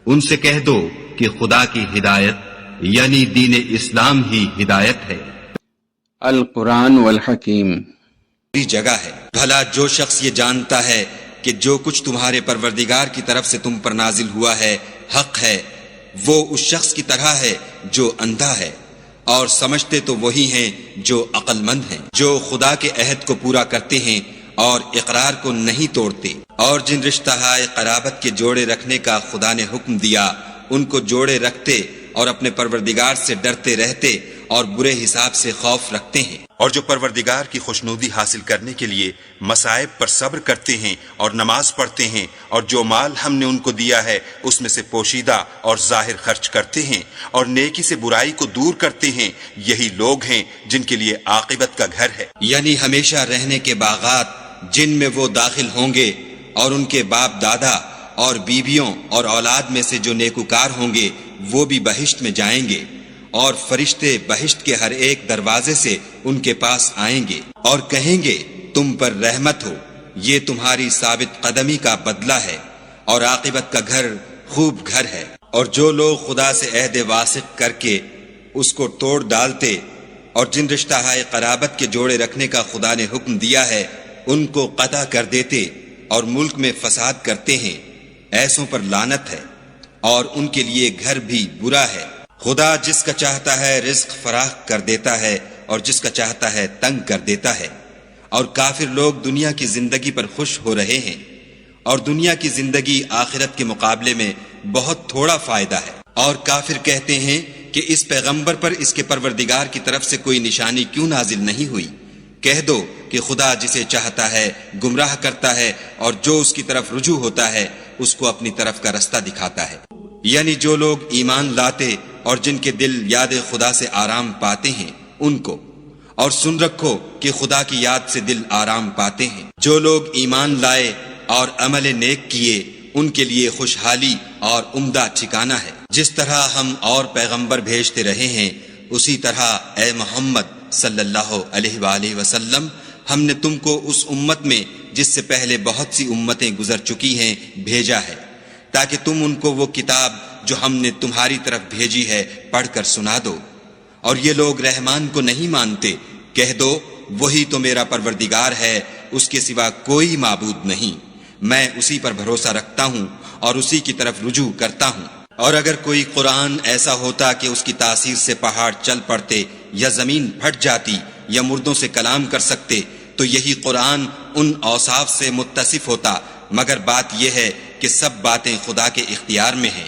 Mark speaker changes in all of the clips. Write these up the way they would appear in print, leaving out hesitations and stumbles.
Speaker 1: ان سے کہہ دو کہ خدا کی ہدایت یعنی دین اسلام ہی ہدایت ہے۔
Speaker 2: القرآن والحکیم
Speaker 3: جگہ ہے۔ بھلا جو شخص یہ جانتا ہے کہ جو کچھ تمہارے پروردگار کی طرف سے تم پر نازل ہوا ہے حق ہے، وہ اس شخص کی طرح ہے جو اندھا ہے، اور سمجھتے تو وہی ہیں جو عقل مند ہیں، جو خدا کے عہد کو پورا کرتے ہیں اور اقرار کو نہیں توڑتے، اور جن رشتہ قرابت کے جوڑے رکھنے کا خدا نے حکم دیا ان کو جوڑے رکھتے اور اپنے پروردگار سے ڈرتے رہتے اور برے حساب سے خوف رکھتے ہیں، اور جو پروردگار کی خوشنودی حاصل کرنے کے لیے مصائب پر صبر کرتے ہیں اور نماز پڑھتے ہیں، اور جو مال ہم نے ان کو دیا ہے اس میں سے پوشیدہ اور ظاہر خرچ کرتے ہیں، اور نیکی سے برائی کو دور کرتے ہیں، یہی لوگ ہیں جن کے لیے عاقبت کا گھر ہے، یعنی ہمیشہ رہنے کے باغات جن میں وہ داخل ہوں گے، اور ان کے باپ دادا اور بیویوں اور اولاد میں سے جو نیکوکار ہوں گے وہ بھی بہشت میں جائیں گے، اور فرشتے بہشت کے ہر ایک دروازے سے ان کے پاس آئیں گے اور کہیں گے تم پر رحمت ہو، یہ تمہاری ثابت قدمی کا بدلہ ہے، اور عاقبت کا گھر خوب گھر ہے۔ اور جو لوگ خدا سے عہد واثق کر کے اس کو توڑ ڈالتے اور جن رشتہ قرابت کے جوڑے رکھنے کا خدا نے حکم دیا ہے ان کو قطع کر دیتے اور ملک میں فساد کرتے ہیں، ایسوں پر لعنت ہے، اور ان کے لیے گھر بھی برا ہے۔ خدا جس کا چاہتا ہے رزق فراخ کر دیتا ہے اور جس کا چاہتا ہے تنگ کر دیتا ہے، اور کافر لوگ دنیا کی زندگی پر خوش ہو رہے ہیں، اور دنیا کی زندگی آخرت کے مقابلے میں بہت تھوڑا فائدہ ہے۔ اور کافر کہتے ہیں کہ اس پیغمبر پر اس کے پروردگار کی طرف سے کوئی نشانی کیوں نازل نہیں ہوئی؟ کہہ دو کہ خدا جسے چاہتا ہے گمراہ کرتا ہے، اور جو اس کی طرف رجوع ہوتا ہے اس کو اپنی طرف کا رستہ دکھاتا ہے، یعنی جو لوگ ایمان لاتے اور جن کے دل یاد خدا سے آرام پاتے ہیں ان کو، اور سن رکھو کہ خدا کی یاد سے دل آرام پاتے ہیں۔ جو لوگ ایمان لائے اور عمل نیک کیے ان کے لیے خوشحالی اور عمدہ ٹھکانہ ہے۔ جس طرح ہم اور پیغمبر بھیجتے رہے ہیں اسی طرح اے محمد صلی اللہ علیہ وآلہ وسلم ہم نے تم کو اس امت میں جس سے پہلے بہت سی امتیں گزر چکی ہیں بھیجا ہے، تاکہ تم ان کو وہ کتاب جو ہم نے تمہاری طرف بھیجی ہے پڑھ کر سنا دو، اور یہ لوگ رحمان کو نہیں مانتے، کہہ دو وہی تو میرا پروردگار ہے، اس کے سوا کوئی معبود نہیں، میں اسی پر بھروسہ رکھتا ہوں اور اسی کی طرف رجوع کرتا ہوں۔ اور اگر کوئی قرآن ایسا ہوتا کہ اس کی تاثیر سے پہاڑ چل پڑتے یا زمین پھٹ جاتی یا مردوں سے کلام کر سکتے تو یہی قرآن ان اوصاف سے متصف ہوتا، مگر بات یہ ہے کہ سب باتیں خدا کے اختیار میں ہیں۔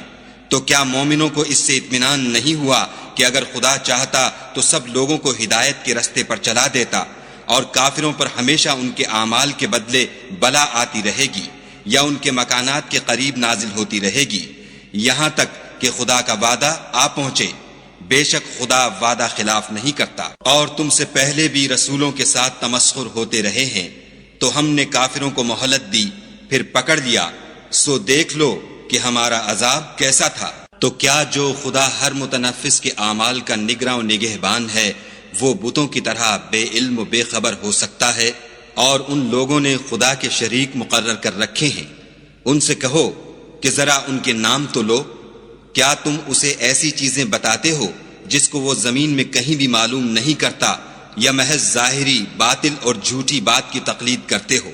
Speaker 3: تو کیا مومنوں کو اس سے اطمینان نہیں ہوا کہ اگر خدا چاہتا تو سب لوگوں کو ہدایت کے رستے پر چلا دیتا، اور کافروں پر ہمیشہ ان کے اعمال کے بدلے بلا آتی رہے گی یا ان کے مکانات کے قریب نازل ہوتی رہے گی، یہاں تک کہ خدا کا وعدہ آ پہنچے۔ بے شک خدا وعدہ خلاف نہیں کرتا۔ اور تم سے پہلے بھی رسولوں کے ساتھ تمسخر ہوتے رہے ہیں، تو ہم نے کافروں کو مہلت دی پھر پکڑ لیا، سو دیکھ لو کہ ہمارا عذاب کیسا تھا۔ تو کیا جو خدا ہر متنفس کے اعمال کا نگراں و نگہبان ہے وہ بتوں کی طرح بے علم و بے خبر ہو سکتا ہے؟ اور ان لوگوں نے خدا کے شریک مقرر کر رکھے ہیں، ان سے کہو کہ ذرا ان کے نام تو لو، کیا تم اسے ایسی چیزیں بتاتے ہو جس کو وہ زمین میں کہیں بھی معلوم نہیں کرتا، یا محض ظاہری باطل اور جھوٹی بات کی تقلید کرتے ہو؟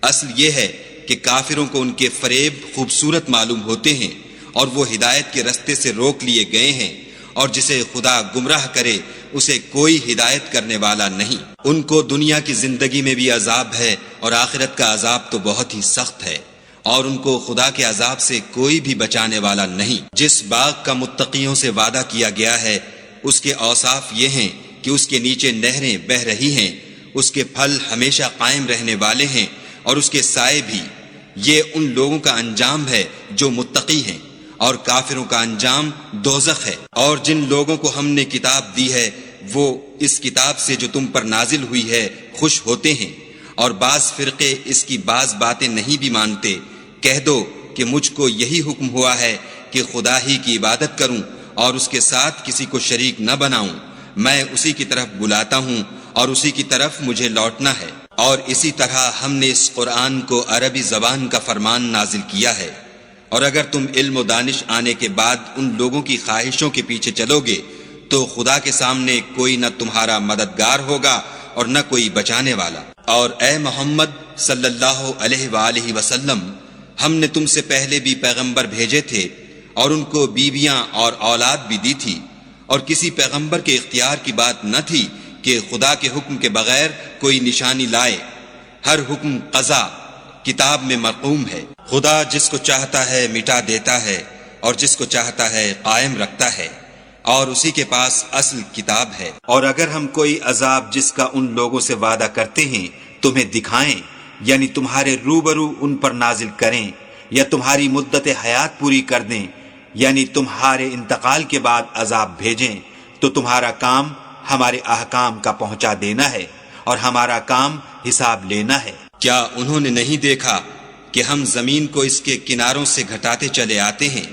Speaker 3: اصل یہ ہے کہ کافروں کو ان کے فریب خوبصورت معلوم ہوتے ہیں اور وہ ہدایت کے رستے سے روک لیے گئے ہیں، اور جسے خدا گمراہ کرے اسے کوئی ہدایت کرنے والا نہیں۔ ان کو دنیا کی زندگی میں بھی عذاب ہے اور آخرت کا عذاب تو بہت ہی سخت ہے، اور ان کو خدا کے عذاب سے کوئی بھی بچانے والا نہیں۔ جس باغ کا متقیوں سے وعدہ کیا گیا ہے اس کے اوصاف یہ ہیں کہ اس کے نیچے نہریں بہہ رہی ہیں، اس کے پھل ہمیشہ قائم رہنے والے ہیں اور اس کے سائے بھی۔ یہ ان لوگوں کا انجام ہے جو متقی ہیں، اور کافروں کا انجام دوزخ ہے۔ اور جن لوگوں کو ہم نے کتاب دی ہے وہ اس کتاب سے جو تم پر نازل ہوئی ہے خوش ہوتے ہیں، اور بعض فرقے اس کی بعض باتیں نہیں بھی مانتے۔ کہہ دو کہ مجھ کو یہی حکم ہوا ہے کہ خدا ہی کی عبادت کروں اور اس کے ساتھ کسی کو شریک نہ بناؤں، میں اسی کی طرف بلاتا ہوں اور اسی کی طرف مجھے لوٹنا ہے۔ اور اسی طرح ہم نے اس قرآن کو عربی زبان کا فرمان نازل کیا ہے، اور اگر تم علم و دانش آنے کے بعد ان لوگوں کی خواہشوں کے پیچھے چلو گے تو خدا کے سامنے کوئی نہ تمہارا مددگار ہوگا اور نہ کوئی بچانے والا۔ اور اے محمد صلی اللہ علیہ وآلہ وسلم، ہم نے تم سے پہلے بھی پیغمبر بھیجے تھے اور ان کو بیویاں اور اولاد بھی دی تھی، اور کسی پیغمبر کے اختیار کی بات نہ تھی کہ خدا کے حکم کے بغیر کوئی نشانی لائے۔ ہر حکم قضا کتاب میں مرقوم ہے۔ خدا جس کو چاہتا ہے مٹا دیتا ہے اور جس کو چاہتا ہے قائم رکھتا ہے، اور اسی کے پاس اصل کتاب ہے۔ اور اگر ہم کوئی عذاب جس کا ان لوگوں سے وعدہ کرتے ہیں تمہیں دکھائیں، یعنی تمہارے روبرو ان پر نازل کریں، یا تمہاری مدت حیات پوری کر دیں، یعنی تمہارے انتقال کے بعد عذاب بھیجیں، تو تمہارا کام ہمارے احکام کا پہنچا دینا ہے اور ہمارا کام حساب لینا ہے۔ کیا انہوں نے نہیں دیکھا کہ ہم زمین کو اس کے کناروں سے گھٹاتے چلے آتے ہیں،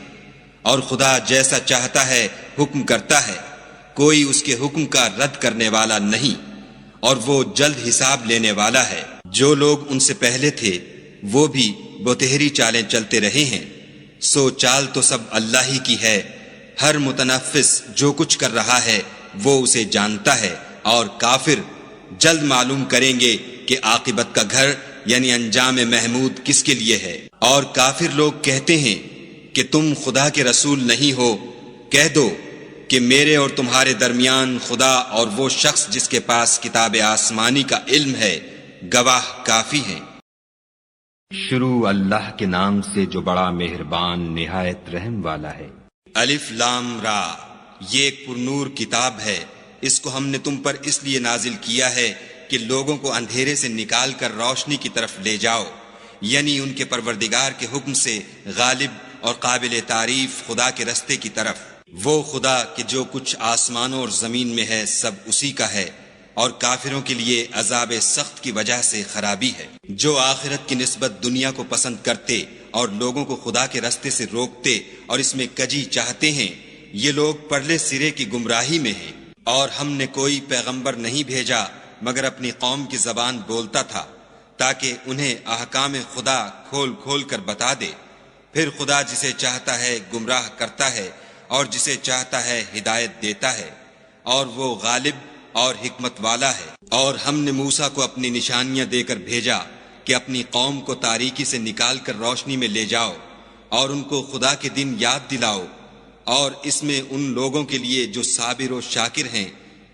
Speaker 3: اور خدا جیسا چاہتا ہے حکم کرتا ہے، کوئی اس کے حکم کا رد کرنے والا نہیں، اور وہ جلد حساب لینے والا ہے۔ جو لوگ ان سے پہلے تھے وہ بھی بتہری چالیں چلتے رہے ہیں، سو چال تو سب اللہ ہی کی ہے۔ ہر متنفس جو کچھ کر رہا ہے وہ اسے جانتا ہے، اور کافر جلد معلوم کریں گے کہ عاقبت کا گھر یعنی انجام محمود کس کے لیے ہے۔ اور کافر لوگ کہتے ہیں کہ تم خدا کے رسول نہیں ہو، کہہ دو کہ میرے اور تمہارے درمیان خدا اور وہ شخص جس کے پاس کتاب آسمانی کا علم ہے گواہ کافی ہیں۔
Speaker 1: شروع اللہ کے نام سے جو بڑا مہربان نہایت رحم والا ہے۔
Speaker 3: الف لام را، یہ ایک پرنور کتاب ہے، اس کو ہم نے تم پر اس لیے نازل کیا ہے کہ لوگوں کو اندھیرے سے نکال کر روشنی کی طرف لے جاؤ، یعنی ان کے پروردگار کے حکم سے غالب اور قابل تعریف خدا کے رستے کی طرف۔ وہ خدا کہ جو کچھ آسمانوں اور زمین میں ہے سب اسی کا ہے، اور کافروں کے لیے عذاب سخت کی وجہ سے خرابی ہے۔ جو آخرت کی نسبت دنیا کو پسند کرتے اور لوگوں کو خدا کے رستے سے روکتے اور اس میں کجی چاہتے ہیں، یہ لوگ پرلے سرے کی گمراہی میں ہیں۔ اور ہم نے کوئی پیغمبر نہیں بھیجا مگر اپنی قوم کی زبان بولتا تھا تاکہ انہیں احکام خدا کھول کھول کر بتا دے۔ پھر خدا جسے چاہتا ہے گمراہ کرتا ہے اور جسے چاہتا ہے ہدایت دیتا ہے، اور وہ غالب اور حکمت والا ہے۔ اور ہم نے موسیٰ کو اپنی نشانیاں دے کر بھیجا کہ اپنی قوم کو تاریکی سے نکال کر روشنی میں لے جاؤ، اور ان کو خدا کے دن یاد دلاؤ، اور اس میں ان لوگوں کے لیے جو صابر و شاکر ہیں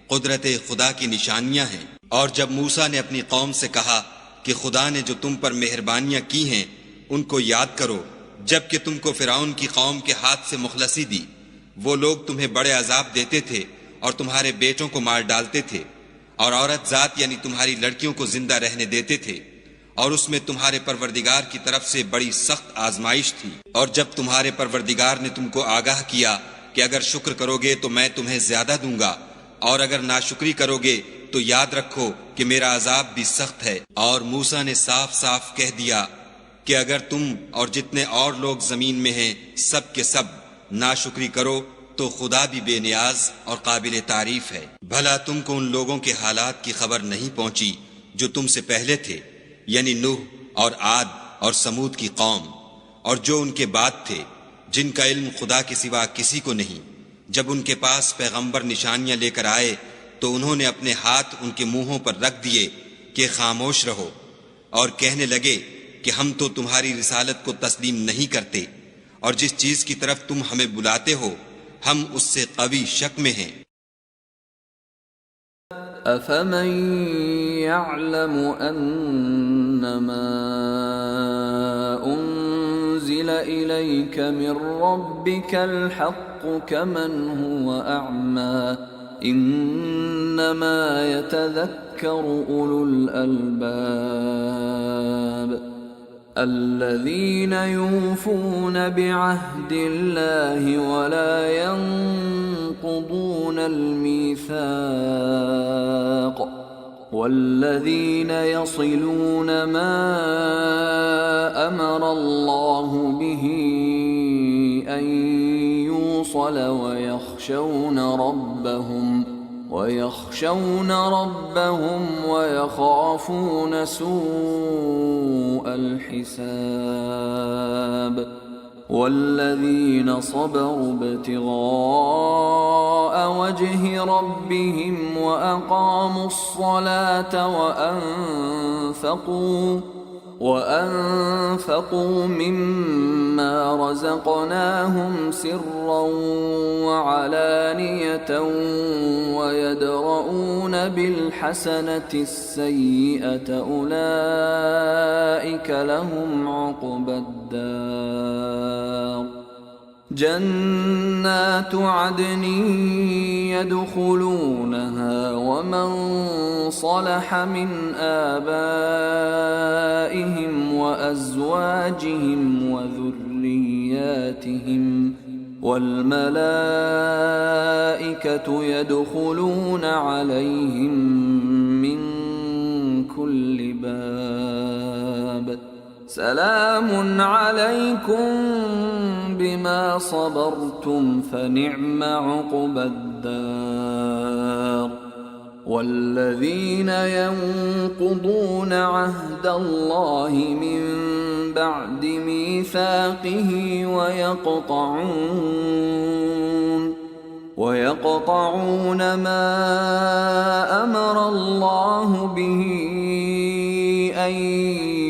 Speaker 3: قدرت خدا کی نشانیاں ہیں۔ اور جب موسیٰ نے اپنی قوم سے کہا کہ خدا نے جو تم پر مہربانیاں کی ہیں ان کو یاد کرو، جب کہ تم کو فرعون کی قوم کے ہاتھ سے مخلصی دی، وہ لوگ تمہیں بڑے عذاب دیتے تھے اور تمہارے بیٹوں کو مار ڈالتے تھے، اور عورت ذات یعنی تمہاری لڑکیوں کو زندہ رہنے دیتے تھے، اور اس میں تمہارے پروردگار کی طرف سے بڑی سخت آزمائش تھی۔ اور جب تمہارے پروردگار نے تم کو آگاہ کیا کہ اگر شکر کرو گے تو میں تمہیں زیادہ دوں گا، اور اگر ناشکری کرو گے تو یاد رکھو کہ میرا عذاب بھی سخت ہے۔ اور موسیٰ نے صاف صاف کہہ دیا کہ اگر تم اور جتنے اور لوگ زمین میں ہیں سب کے سب ناشکری کرو تو خدا بھی بے نیاز اور قابل تعریف ہے۔ بھلا تم کو ان لوگوں کے حالات کی خبر نہیں پہنچی جو تم سے پہلے تھے، یعنی نوح اور عاد اور سمود کی قوم، اور جو ان کے بعد تھے جن کا علم خدا کے سوا کسی کو نہیں۔ جب ان کے پاس پیغمبر نشانیاں لے کر آئے تو انہوں نے اپنے ہاتھ ان کے منہوں پر رکھ دیے کہ خاموش رہو، اور کہنے لگے کہ ہم تو تمہاری رسالت کو تسلیم نہیں کرتے، اور جس چیز کی طرف تم ہمیں بلاتے ہو ہم اس سے قوی شک میں ہیں۔
Speaker 4: أَفَمَن يَعْلَمُ أَنَّمَا أُنزِلَ إِلَيْكَ مِن رَّبِّكَ الْحَقُّ كَمَنْ هُوَ أَعْمَىٰ إِنَّمَا يَتَذَكَّرُ أُولُو الْأَلْبَابِ الَّذِينَ يُوفُونَ بِعَهْدِ اللَّهِ وَلَا يَنقُضُونَ الْمِيثَاقَ وَالَّذِينَ يَصِلُونَ مَا أَمَرَ اللَّهُ بِهِ أَن يُوصَلَ وَيَخْشَوْنَ رَبَّهُمْ وَيَخَافُونَ سُوءَ الْحِسَابِ والذين صبروا ابتغاء وجه ربهم وأقاموا الصلاة وأنفقوا مما رزقناهم سرا وعلانية ويدرؤون بالحسنة السيئة أولئك لهم عقبى الدار جنات عدن يدخلونها ومن صلح من آبائهم وأزواجهم وذرياتهم والملائكة يدخلون عليهم من كل باب سلام عليكم بما صبرتم فنعم عقبى الدار والذين ينقضون عهد الله من بعد ميثاقه ويقطعون ما أمر الله به أن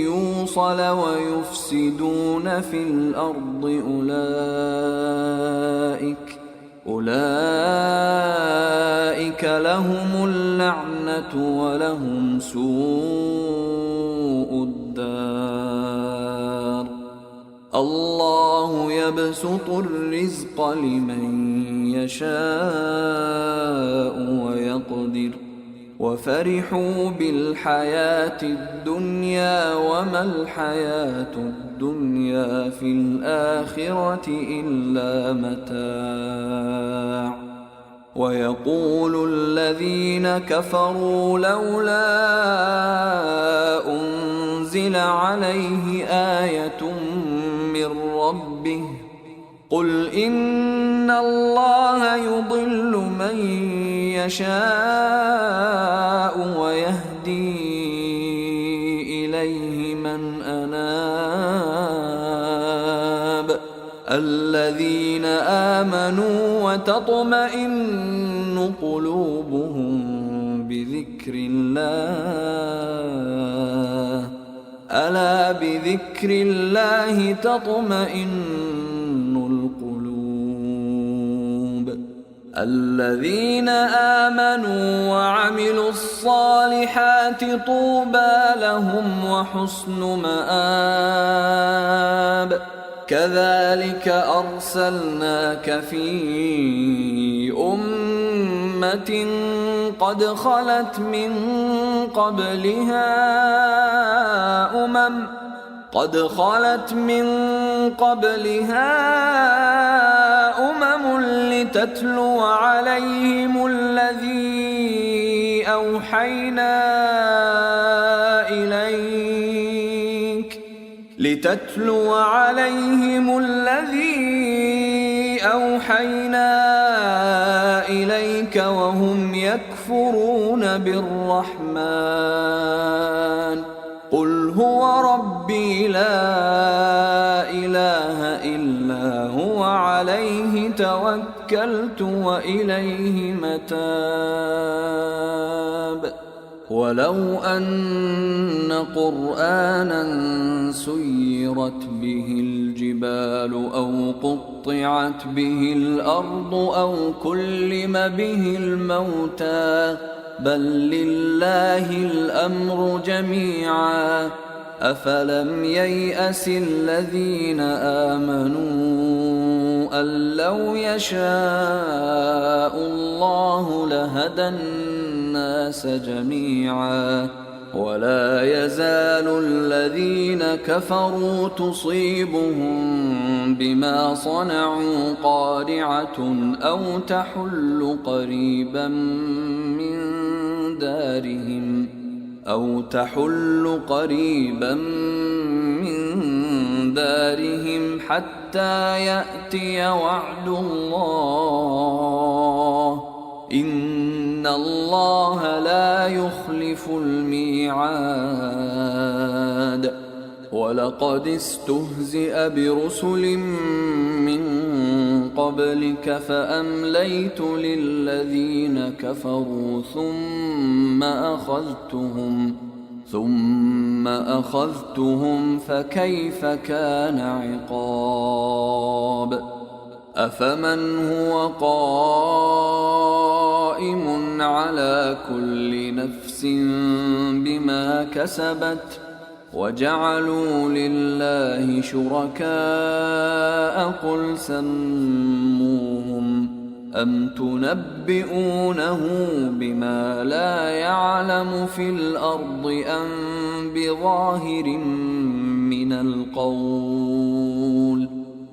Speaker 4: يوصل ويفسدون في الأرض أولئك لهم اللعنة ولهم سوء الدار الله يبسط الرزق لمن يشاء ويقدر وفرحوا بالحياة الدنيا وما الحياة الدنيا في الآخرة إلا متاع ويقول الذين كفروا لولا أنزل عليه آية من ربه قل إن الله يضل من يشاء ويهدي إليه من أناب الذين آمنوا وتطمئن قلوبهم بذكر الله ألا بذكر الله تطمئن القلوب الذين آمنوا وعملوا الصالحات طوبى لهم وحسن مآب كذلك أرسلناك في أمة قد خلت من قبلها أمم لتتلو عليهم الذي أوحينا إليك وهم يكفرون بالرحمن قل هو ربي لا إله إلا هو عليه توكلت وإليه متاب ولو أن قرآنا سيرت به الجبال أو قطعت به الأرض أو كلم به الموتى بل لله الأمر جميعا أفلم ييأس الذين آمنوا أن لو يشاء الله لهدى الناس جميعا ولا يزال الذين كفروا تصيبهم بما صنعوا قارعة أو تحل قريبا من دارهم حتى يأتي وعد الله إن الله لا يخلف الميعاد ولقد استهزئ برسل من قبلك فأمليت للذين كفروا ثم أخذتهم فكيف كان عقاب أفمن هو قائم على كل نفس بما كسبت وجعلوا لله شركاء قل سموهم أم تنبئونه بما لا يعلم في الأرض أم بظاهر من القول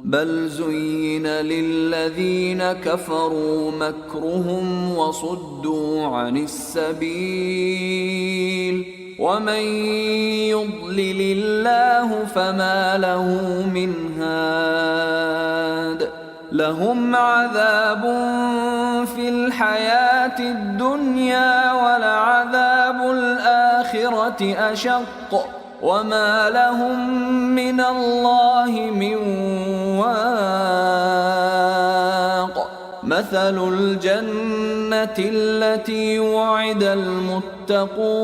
Speaker 4: بل زين للذين كفروا مكرهم وصدوا عن السبيل ومن يضلل الله فما له من هاد لهم عذاب في الحياة الدنيا ولعذاب الآخرة أشق وما لهم من الله من واق مثل الجنة التي وعد المتقون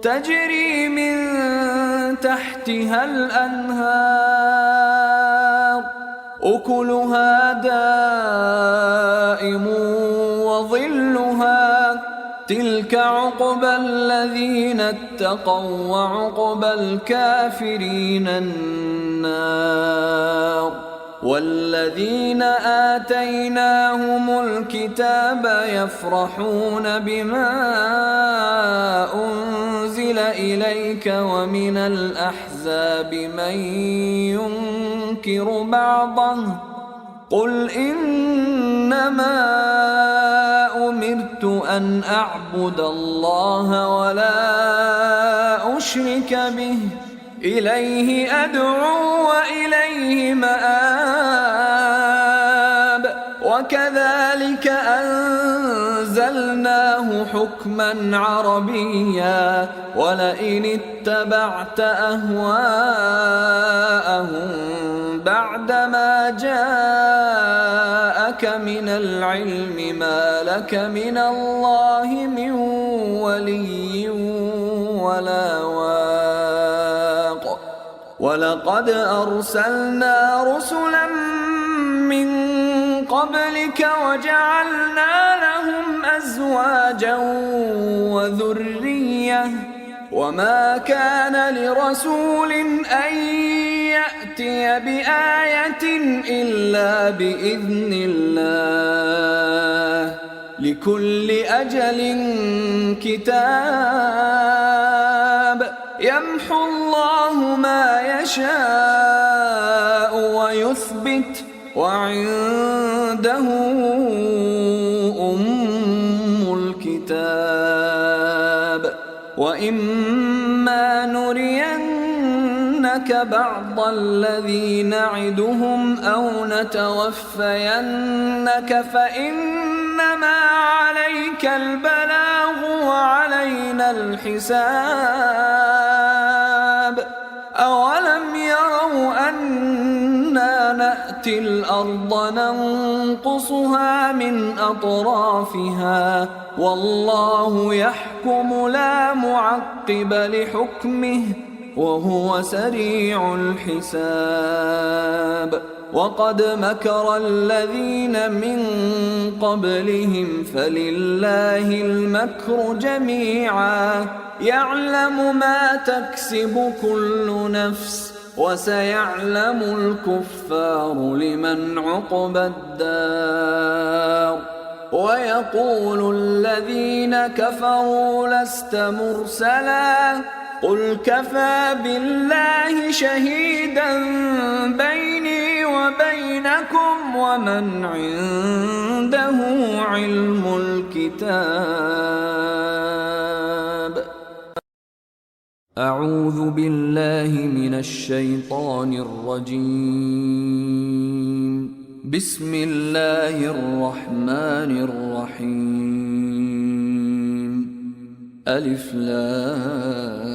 Speaker 4: تجري من تحتها الأنهار أكلها دائم وظلها تلك عقبى الذين اتقوا وعقبى الكافرين النار والذين آتيناهم الكتاب يفرحون بما أنزل إليك ومن الأحزاب من ينكر بعضه قل إنما أمرت أن أعبد الله ولا أشرك به إليه أدعو وإليه مآب وكذلك أنزلناه حكما عربيا ولئن اتبعت أهواءهم بعدما جاءك من العلم ما لك من الله من ولي ولا واق ولقد أرسلنا رسلا من قبلك وجعلنا لهم أزواجا وذرية وما كان لرسول أن يأتي بآية إلا بإذن الله لكل أجل كتاب يمحو الله ما يشاء ويثبت وعنده أم الكتاب وإما نرينك بعض الذي نعدهم أو نتوفينك فإنما عليك البلاغ وعلينا الحساب أولم يروا أنا نأتي الأرض ننقصها من أطرافها والله يحكم لا معقب لحكمه وهو سريع الحساب وقد مكر الذين من قبلهم فلله المكر جميعا يعلم ما تكسب كل نفس وسيعلم الكفار لمن عقبى الدار ويقول الذين كفروا لست مرسلا قل كفى بالله شهيدا بيني وبينكم ومن عنده علم الكتاب أعوذ بالله من الشيطان الرجيم بسم الله الرحمن الرحيم ألف لام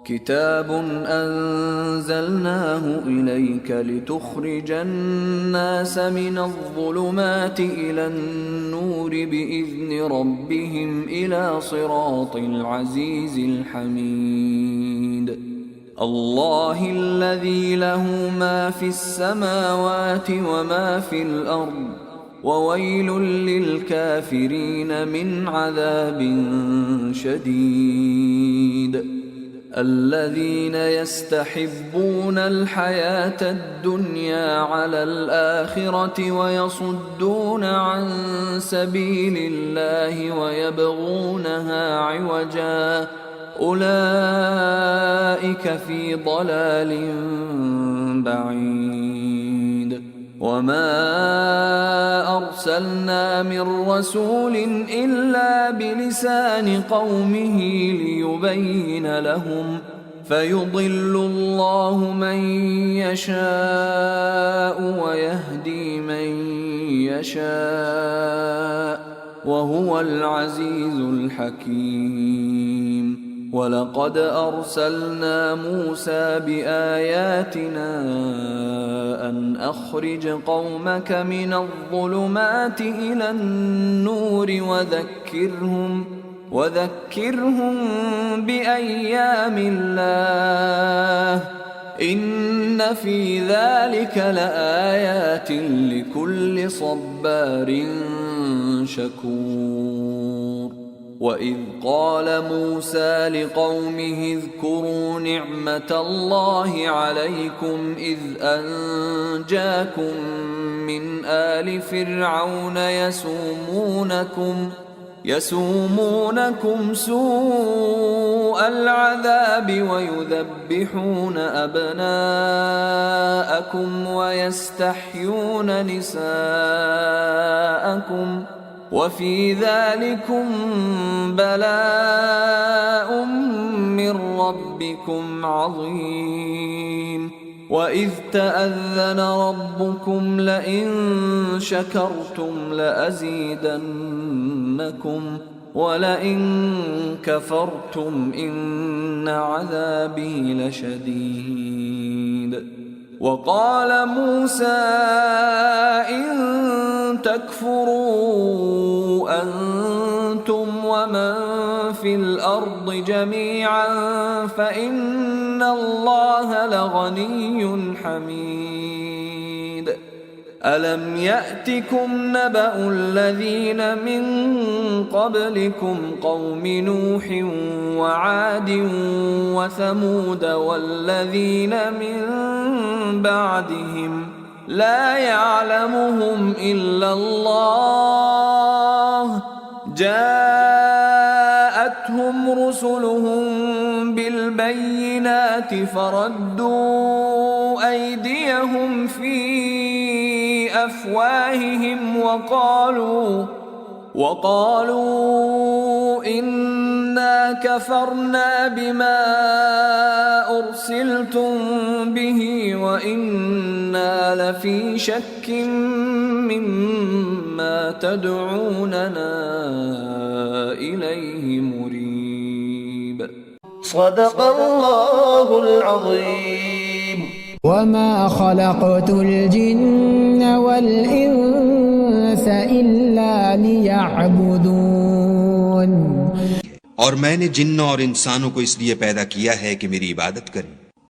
Speaker 4: كتاب أنزلناه إليك لتخرج الناس من الظلمات إلى النور بإذن ربهم إلى صراط العزيز الحميد الله الذي له ما في السماوات وما في الأرض وويل للكافرين من عذاب شديد الذين يستحبون الحياة الدنيا على الآخرة ويصدون عن سبيل الله ويبغونها عوجا أولئك في ضلال بعيد وما أرسلنا من رسول إلا بلسان قومه ليبين لهم فيضل الله من يشاء ويهدي من يشاء وهو العزيز الحكيم ولقد أرسلنا موسى بآياتنا أن أخرج قومك من الظلمات إلى النور وذكرهم بأيام الله إن في ذلك لآيات لكل صبار شكور وإذ قال موسى لقومه اذكروا نعمة الله عليكم إذ أنجاكم من آل فرعون يسومونكم سوء العذاب ويذبحون أبناءكم ويستحيون نساءكم وفي ذلكم بلاء من ربكم عظيم وإذ تأذن ربكم لئن شكرتم لأزيدنكم ولئن كفرتم إن عذابي لشديد وقال موسى إن تكفروا أنتم ومن في الأرض جميعا فإن الله لغني حميد ألم يأتكم نبأ الذين من قبلكم قوم نوح وعاد وثمود والذين من بعدهم لا يعلمهم إلا الله جاءتهم رسلهم بالبينات فردوا أيديهم في أفواههم وقالوا إنا كفرنا بما أرسلتم به وإنا لفي شك مما تدعوننا إليه مريب
Speaker 5: صدق الله العظيم
Speaker 6: وما خلقت الجن والإنس إلا ليعبدون
Speaker 3: और मैंने जिन्न और इंसानों को इसलिए पैदा किया है कि मेरी इबादत करें।